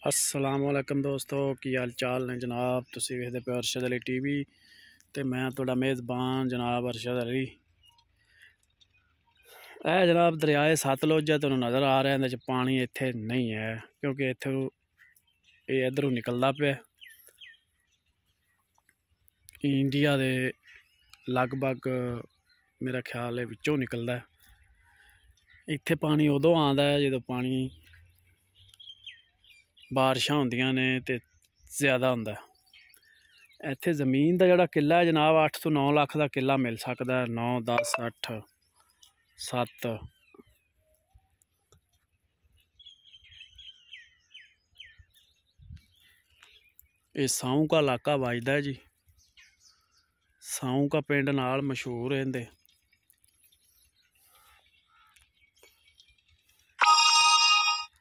अस्सलामुअलैकुम दोस्तों, की हाल चाल ने जनाब। तुसीं वेखदे पे अरशद अली टीवी ते मैं तुहाडा मेज़बान जनाब अरशद अली। जनाब दरियाए सतलुज है, तुहानूं नज़र आ रहा है। इहदे च पानी इत्थे नहीं है क्योंकि इत्थों ये इधरों निकलदा पिया इंडिया दे लगभग मेरा ख्याल है विचों निकलदा है। इत्थे पानी उदों आंदा है जदों पानी बारिशां होंदियां ने ते ज़्यादा होंदा है। इत्थे ज़मीन का जोड़ा किला है जनाब 8 तो 9 लाख का किला मिल सकता है। 9 10 8 7 ये साऊं का इलाका वजदा है जी। साऊं का पिंड नाल मशहूर है इंदे।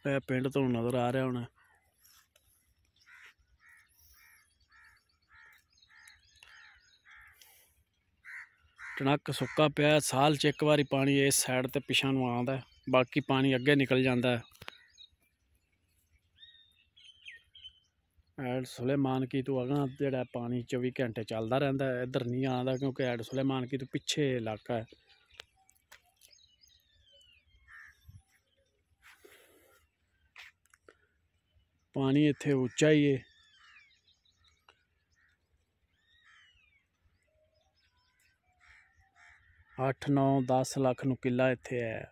पिंड तो नज़र आ रहा होना। टनक सुक्का पिया, साल च एक बारी पानी इस साइड ते पिछा नूं आंदा है, बाकी पानी अगे निकल जाता है। ऐड सुलेमान की तो अगना जोड़ा पानी 24 घंटे चलता रहता है, इधर नहीं आता क्योंकि ऐड सुलेमान की तो पिछे इलाका है। पानी इत्थे उच्चा ही है। अठ 9 10 लाख नूं किला इत्थे है।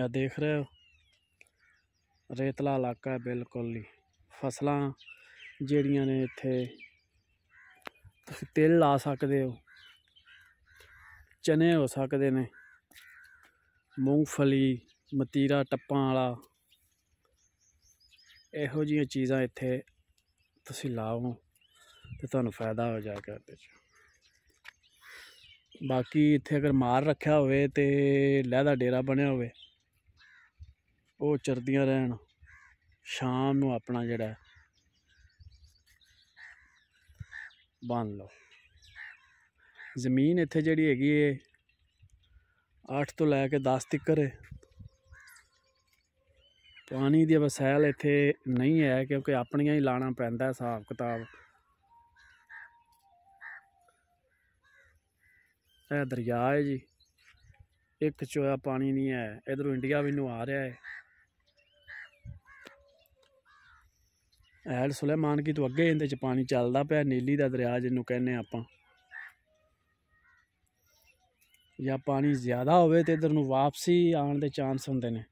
देख रहे हो रेतला इलाका है बिल्कुल ही। फसलां ਜਿਹੜੀਆਂ ने इत्थे तुसीं तिल ला सकते हो, चने हो सकते ने, मूंगफली मतीरा टप्पां वाला, इहो जिहियां चीज़ां इत्थे तुसीं लाओ तो तुहानूं फायदा हो जाएगा। बाकी इत्थे अगर माल रखा होवे ते लैदा डेरा बनिया होवे वो चरदियां रहन, शाम नूं अपना जेह्ड़ा बन लो। जमीन इत्थे जिहड़ी हैगी है 8 तो लैके 10 तिक्कर है। पानी दी वसैल इत्थे नहीं है क्योंकि अपनियां ही लाना पैंदा है हिसाब किताब। यह दरिया है जी, एक चोया पानी नहीं है। इधरों इंडिया भी नूं आ रहा है। ऐड सुलेमान की तो अगे इहदे च पानी चलदा पिया, नीली दा दरिया जिन्नू कहने आपां। या पानी ज़्यादा होवे तो इधर नूं वापसी आने के चांस होंदे ने।